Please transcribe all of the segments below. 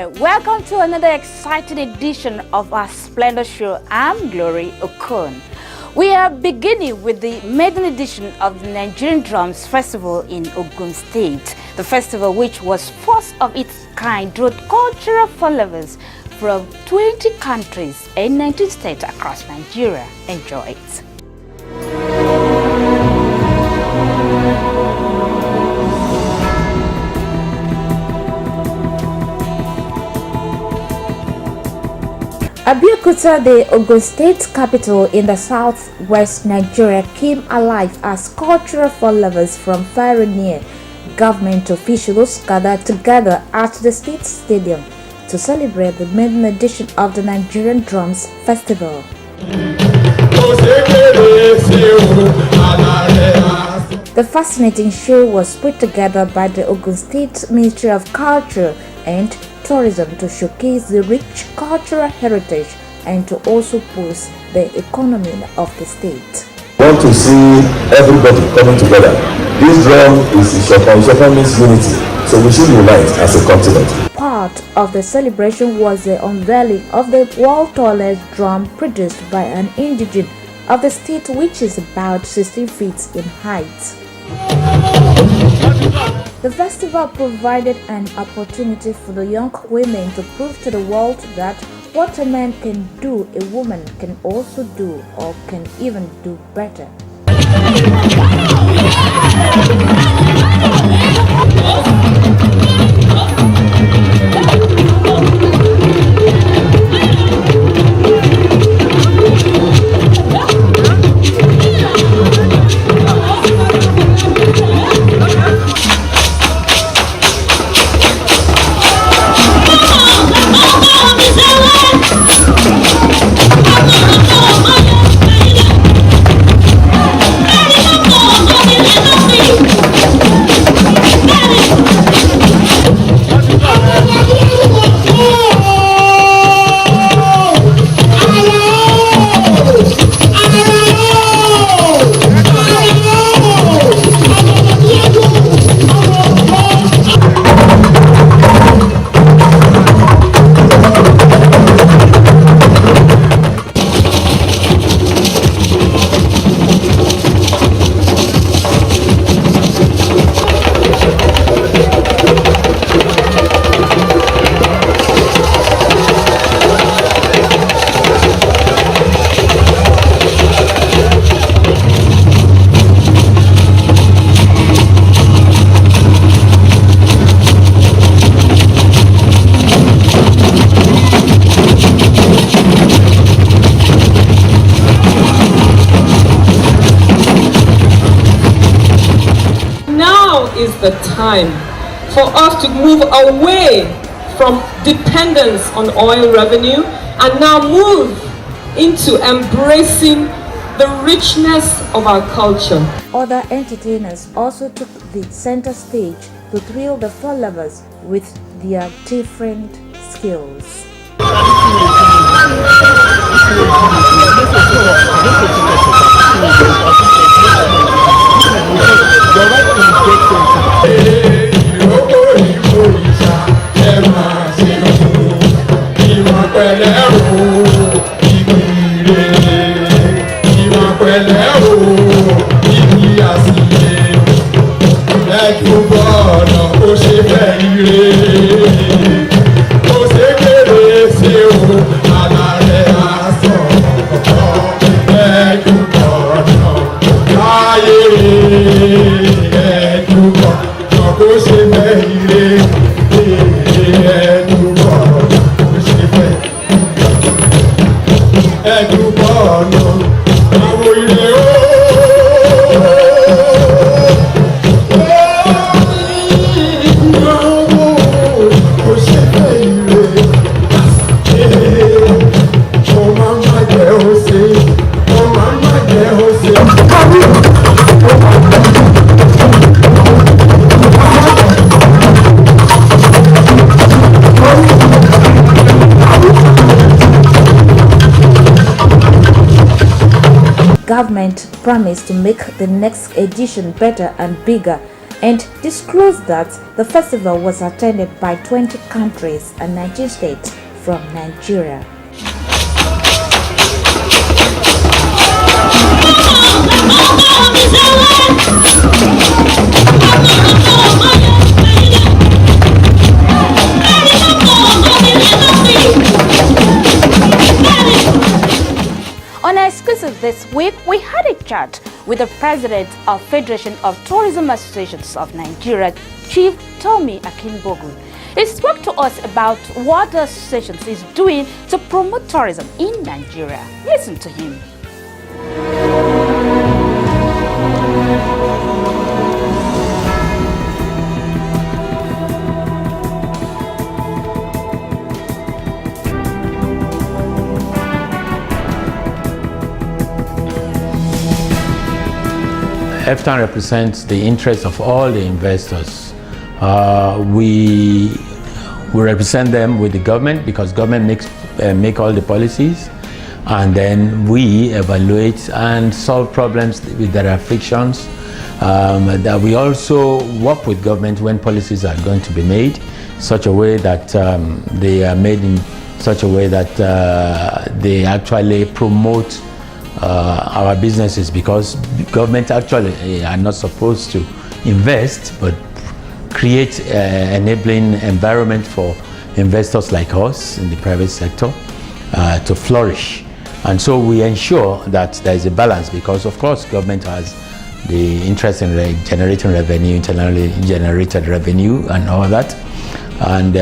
there, welcome to another exciting edition of our Splendour show. I'm Glory Ogun. We are beginning with the maiden edition of the Nigerian Drums Festival in Ogun State. The festival, which was first of its kind, drew cultural followers from 20 countries and 19 states across Nigeria. Enjoy it. Abeokuta, the Ogun State capital in the southwest Nigeria, came alive as cultural followers from far and near. Government officials gathered together at the state stadium to celebrate the maiden edition of the Nigerian Drums Festival. The fascinating show was put together by the Ogun State Ministry of Culture and Tourism to showcase the rich cultural heritage and to also boost the economy of the state. I want to see everybody coming together. This drum is Ishokan means unity, so we should unite as a continent. Part of the celebration was the unveiling of the world's tallest drum produced by an indigene of the state, which is about 16 feet in height. The festival provided an opportunity for the young women to prove to the world that what a man can do, a woman can also do, or can even do better. Is the time for us to move away from dependence on oil revenue and now move into embracing the richness of our culture. Other entertainers also took the center stage to thrill the followers with their different skills. Government promised to make the next edition better and bigger, and disclosed that the festival was attended by 20 countries and 19 states from Nigeria. On our exclusive this week, we had a chat with the president of Federation of Tourism Associations of Nigeria, Chief Tommy Akinbogu. He spoke to us about what the association is doing to promote tourism in Nigeria. Listen to him. EFTAN represents the interests of all the investors. We represent them with the government because government make all the policies, and then we evaluate and solve problems if there are frictions. That we also work with government when policies are going to be made, such a way that they are made in such a way that they actually promote our businesses, because government actually are not supposed to invest but create enabling environment for investors like us in the private sector to flourish. And so we ensure that there is a balance, because of course government has the interest in generating revenue, internally generated revenue and all that, and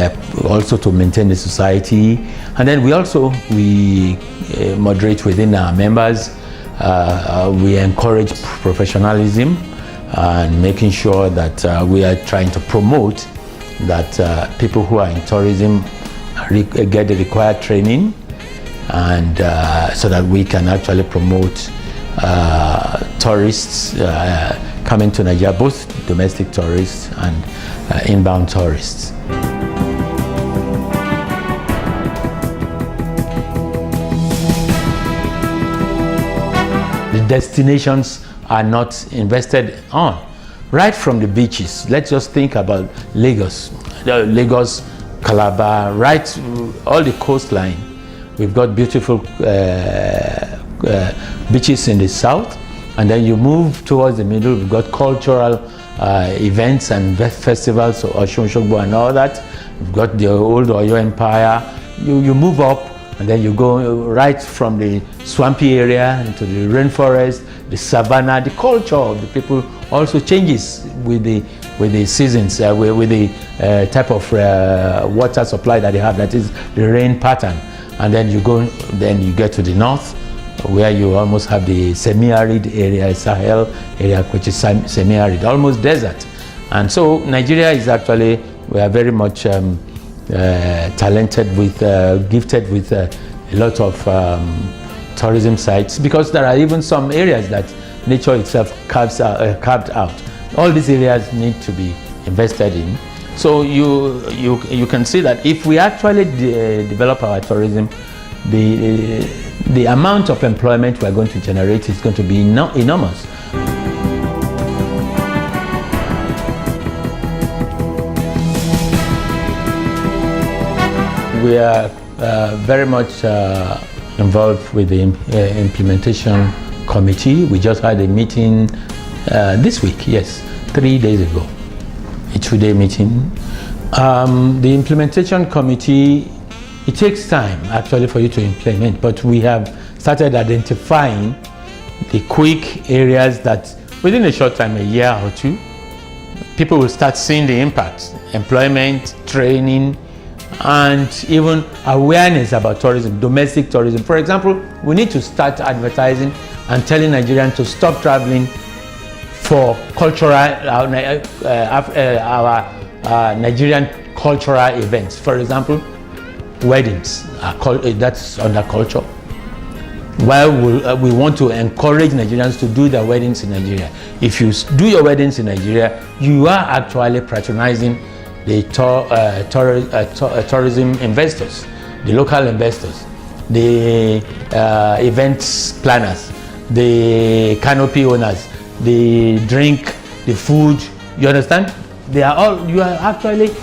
also to maintain the society. And then we moderate within our members. We encourage professionalism and making sure that we are trying to promote that people who are in tourism get the required training, and so that we can actually promote tourists coming to Nigeria, both domestic tourists and inbound tourists. The destinations are not invested on. Right from the beaches, let's just think about Lagos, Calabar, right, all the coastline. We've got beautiful beaches in the south, and then you move towards the middle, we've got cultural events and festivals, so Osun Osogbo and all that. We've got the old Oyo Empire. You move up, and then you go right from the swampy area into the rainforest, the savannah. The culture of the people also changes with the seasons, with the type of water supply that they have, that is the rain pattern. And then you get to the north, where you almost have the semi-arid area, Sahel area, which is semi-arid, almost desert. And so Nigeria is actually, we are very much talented with, gifted with a lot of tourism sites, because there are even some areas that nature itself carved out. All these areas need to be invested in. So you can see that if we actually develop our tourism, the amount of employment we are going to generate is going to be enormous. We are very much involved with the implementation committee. We just had a meeting this week, yes, 3 days ago. A 2-day meeting. The implementation committee, it takes time actually for you to implement, but we have started identifying the quick areas that within a short time, a year or two, people will start seeing the impact. Employment, training, and even awareness about tourism, domestic tourism. For example, we need to start advertising and telling Nigerians to stop traveling for cultural, our Nigerian cultural events. For example, weddings, that's under culture. While we want to encourage Nigerians to do their weddings in Nigeria. If you do your weddings in Nigeria, you are actually patronizing the tourism investors, the local investors, the events planners, the canopy owners, the drink, the food, You understand? They are all, you are actually,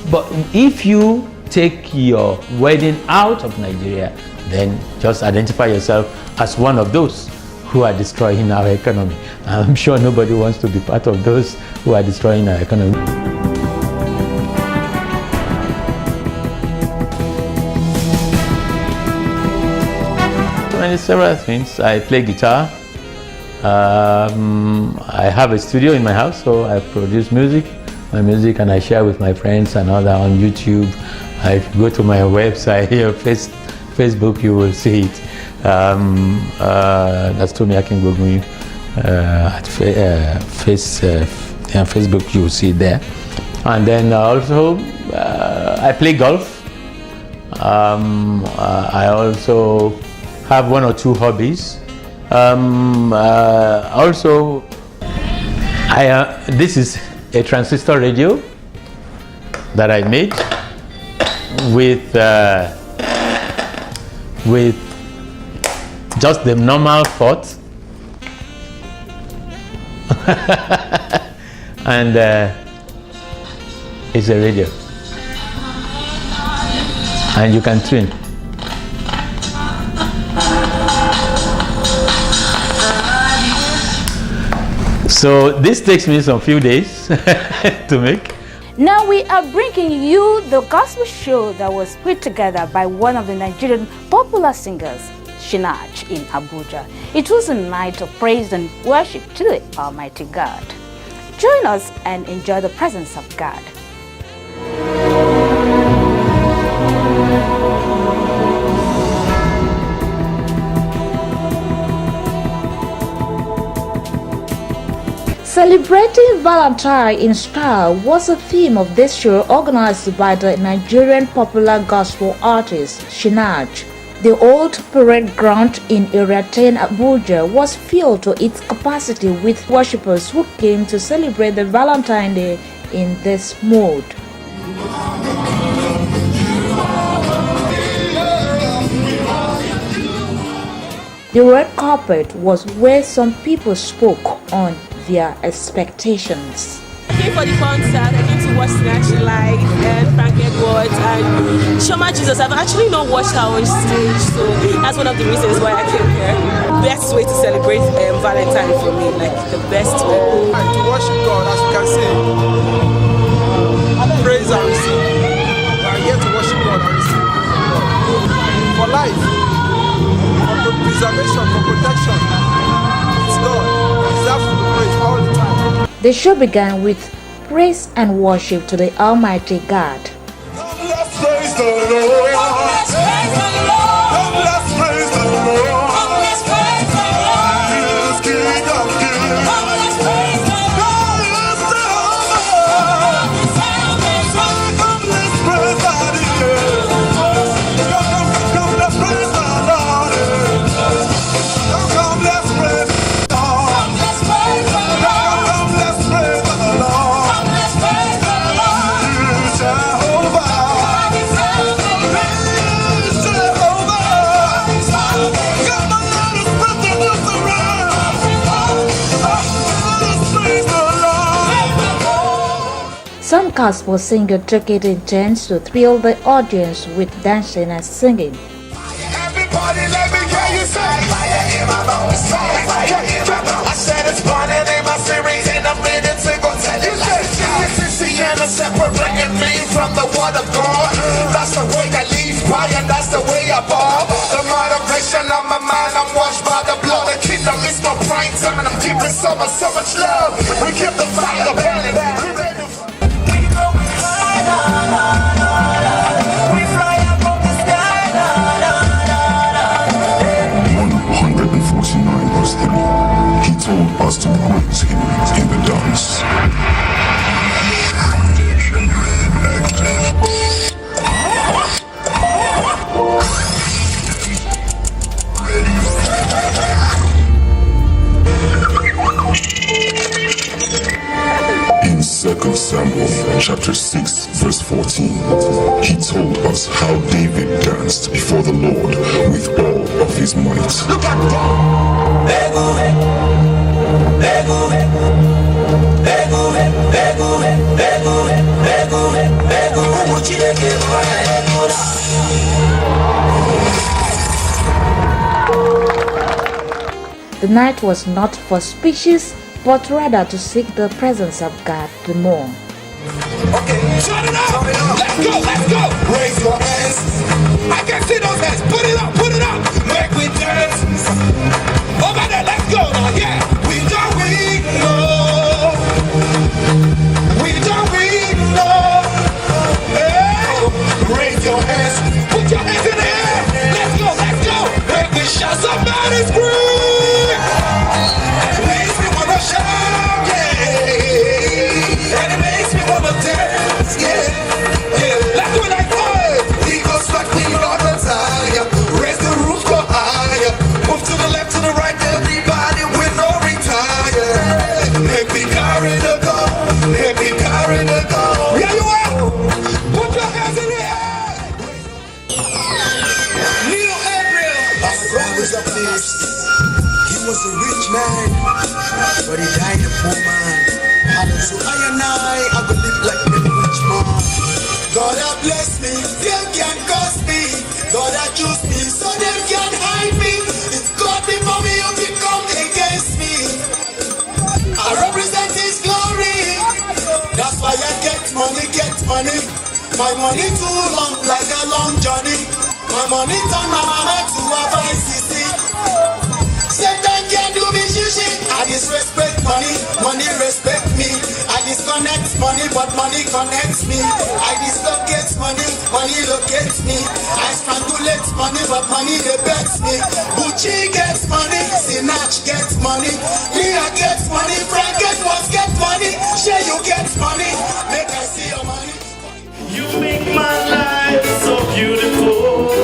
but if you take your wedding out of Nigeria, then just identify yourself as one of those who are destroying our economy. I'm sure nobody wants to be part of those who are destroying our economy. Several things. I play guitar. I have a studio in my house, so I produce my music, and I share with my friends and all that on YouTube. If you go to my website here, Facebook, you will see it. That's Tomi Akingbogumi. At Facebook, you will see it there. And then also, I play golf. I also have one or two hobbies. Also, this is a transistor radio that I made with just the normal port and it's a radio, and you can tune. So this takes me some few days to make. Now we are bringing you the gospel show that was put together by one of the Nigerian popular singers, Sinach, in Abuja. It was a night of praise and worship to the Almighty God. Join us and enjoy the presence of God. Celebrating Valentine in style was the theme of this show, organized by the Nigerian popular gospel artist Sinach. The old parade ground in Area 10 Abuja was filled to its capacity with worshippers who came to celebrate the Valentine Day in this mode. The red carpet was where some people spoke on their expectations. I came for the concert. I came to watch Sinach live and Frank Edwards and Shoma Jesus. I've actually not watched her on stage, so that's one of the reasons why I came here. Best way to celebrate Valentine for me, like the best way. To worship God, as you can see, praise and receive. We are here to worship God and receive for life, for preservation, for protection. It's God. The show began with praise and worship to the Almighty God. Let's praise the Lord. Let's praise the Lord. Let's praise the Lord. Let's praise the Lord. He is King of Kings. Let's praise the Lord. Let's praise Some gospel singer took it in turns to thrill the audience with dancing and singing. Everybody, let me hear you say fire in my bones, fire in my bones. I said it's burning in my series in a minute to go tell you that Christianity separating me from the word of God. That's the way I leave fire, that's the way I fall. The motivation of my mind, I'm washed by the blood. The kingdom is my prime time, and I'm giving so much love. We keep the fire burning. We fly up from the sky. 149 verse 3. He told us to praise him in the dance. In 2 Samuel chapter 6 verse 14, he told us how David danced before the Lord with all of his might. Look at The night was not for speeches, but rather to seek the presence of God the more. Okay, turn it up. Let's go, let's go. Raise your hands. I can see those hands. Put it up, put it up. Make we dance. Over there, let's go now. Yeah, we don't know. We don't know. Hey, raise your hands. Put your hands in the air. Let's go, let's go. Make we shout somebody's scream. It makes me wanna shout, yeah. And it makes me wanna dance, yeah, yeah. Let's do it like fire. We go strike, we on the tire. Raise the roof, go higher. Move to the left, to the right, everybody with no retire. Make me carry the goal, make me carry the goal. Yeah, you are. Put your hands in the air. Little April. Our God was up there. He was a rich man, but he died a poor man. So I and I go live like a rich man. God has blessed me, them can't curse me. God has choose me, so them can't hide me. If God be for me, who can come against me? I represent His glory. That's why I get money, get money. My money too long, like a long journey. My money turn my mama to a vice. Satan can't do me shishi. I disrespect money, money respect me. I disconnect money, but money connects me. I dislocate money, money locates me. I strangulate money, but money debets me. Bucci gets money, Sinach gets money. Leah gets money, Frank get money. Share you get money, make I see your money. You make my life so beautiful.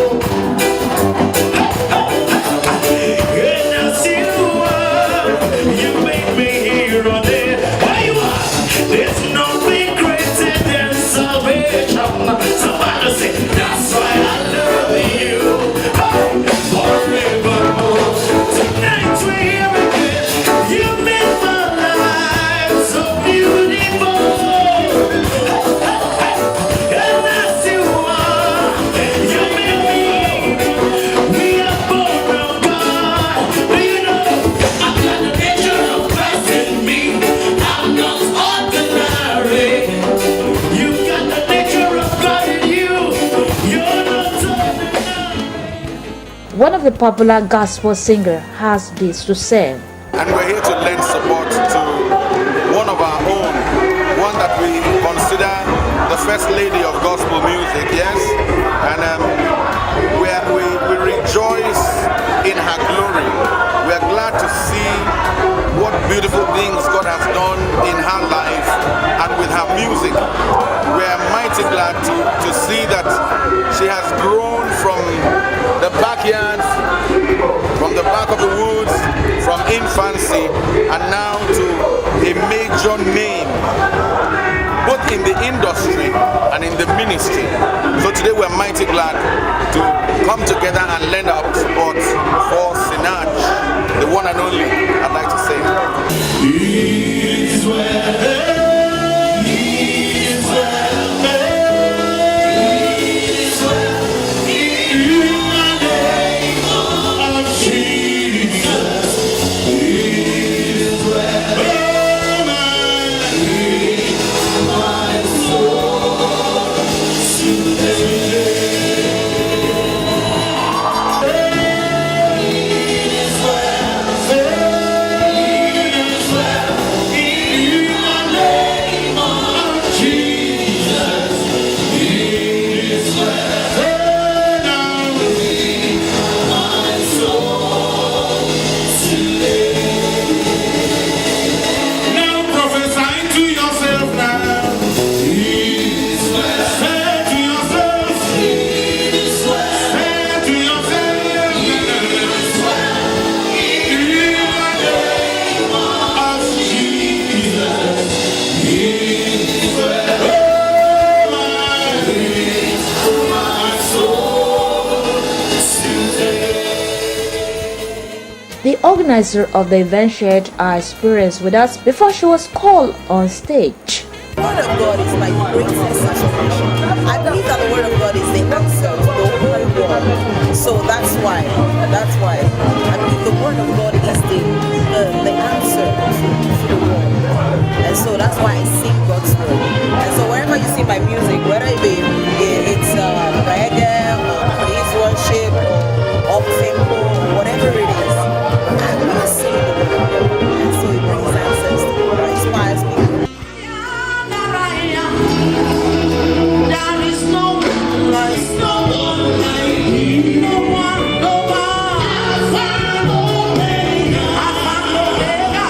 You make me here or there. Where you are? There's nothing greater than salvation. Somebody say, that's why I love you forevermore. Tonight we're here again. You make my life so beautiful. And as you are, you make me. We are born of God. You know, I've got the nature of Christ in me. I'm not ordinary. You've got the nature of God in you. You're not ordinary. One of the popular gospel singers has this to say. And we're here to lend support to one of our own, one that we consider the first lady of gospel music, yes? And we rejoice in her glory. We are glad to see what beautiful things God has done in her life and with her music. We are mighty glad to see that she has grown from the backyard, from the back of the woods, from infancy, and now to a major name, both in the industry and in the ministry. So today we're mighty glad to come together and lend our support for Sinach, the one and only, I'd like to say. The organizer of the event shared her experience with us before she was called on stage. The word of God is my greatest salvation. I believe that the word of God is the answer to the whole world. So that's why I believe the word of God is the answer to the world. And so that's why I sing God's word. And so wherever you see my music, whether it's reggae or praise worship or up tempo, whatever it is, I'm gonna sing the word of God. And so it brings answers to God, it inspires me. There is no one like you. No one, no one. Alpha and Omega. Alpha and Omega.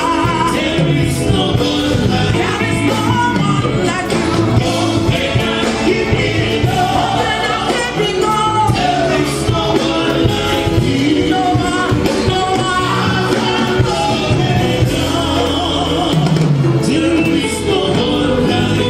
There is no one like you. There is no one like you. Give me the open up every door. There is no one like you. No one, no one. Alpha and Omega. There is no one like you.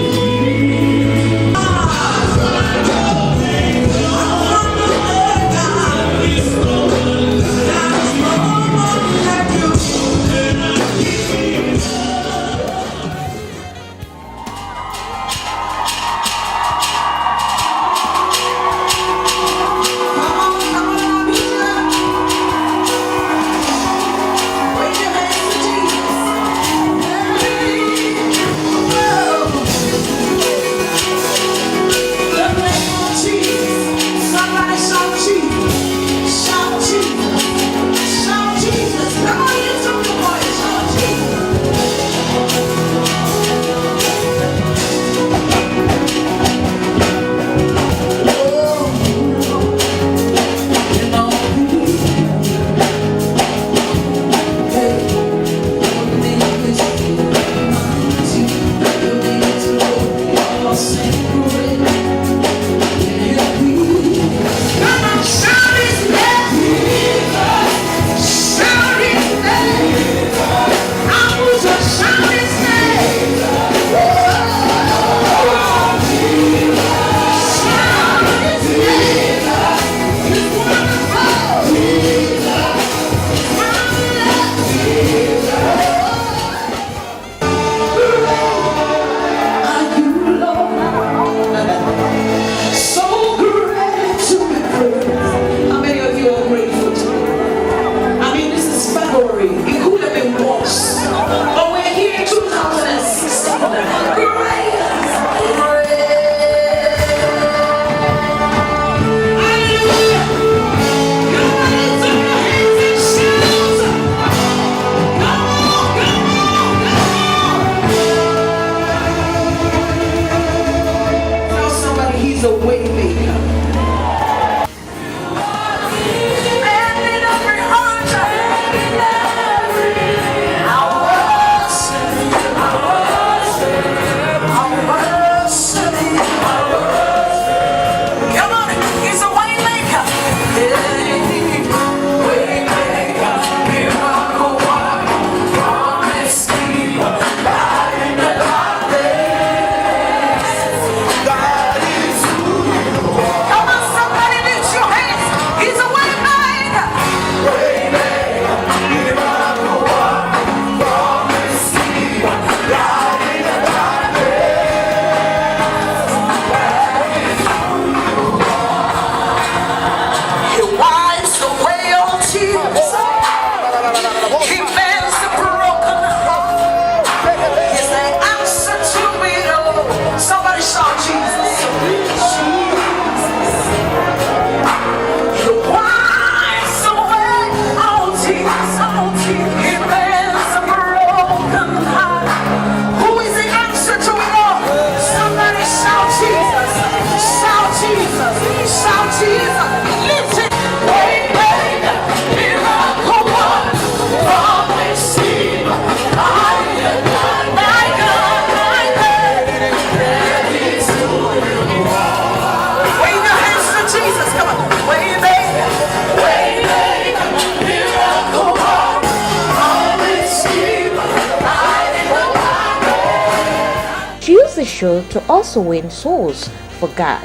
Use the show to also win souls for God.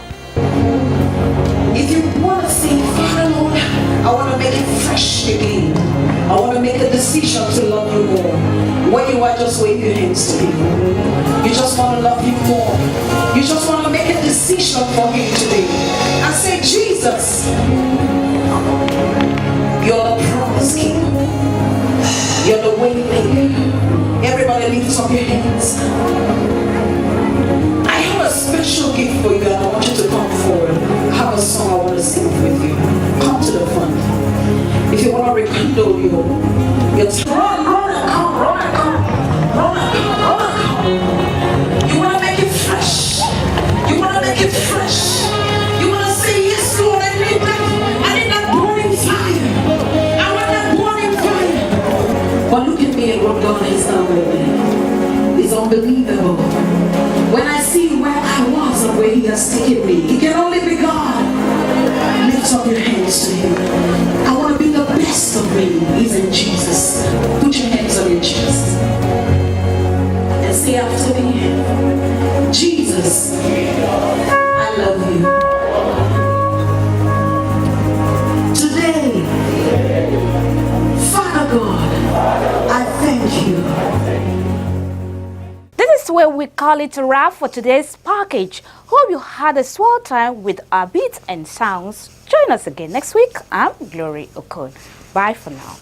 If you want to sing, Father Lord, I want to make it fresh again. I want to make a decision to love you more. Where you are, just wave your hands to him. You just want to love him more. You just want to make a decision for him today. I say, Jesus, you're the promise king. You're the way maker. Everybody lift up your hands. I have a special gift for you and I want you to come forward. I have a song I want to sing with you. Come to the front. If you want to rekindle your run and come. You want to make it fresh. You want to make it fresh. You want to say, yes, Lord, I need that burning fire. I want that burning fire. But look at me and what God has done with me. It's unbelievable. When I see where I was and where he has taken me, it can only be God. Lift up your hands to him. I want to be the best of me. He's in Jesus. Put your hands on your chest. And say after me, Jesus, I love you. Today, Father God, I thank you. This is where we call it a wrap for today's package. Hope you had a swell time with our beats and sounds. Join us again next week. I'm Glory Ogun. Bye for now.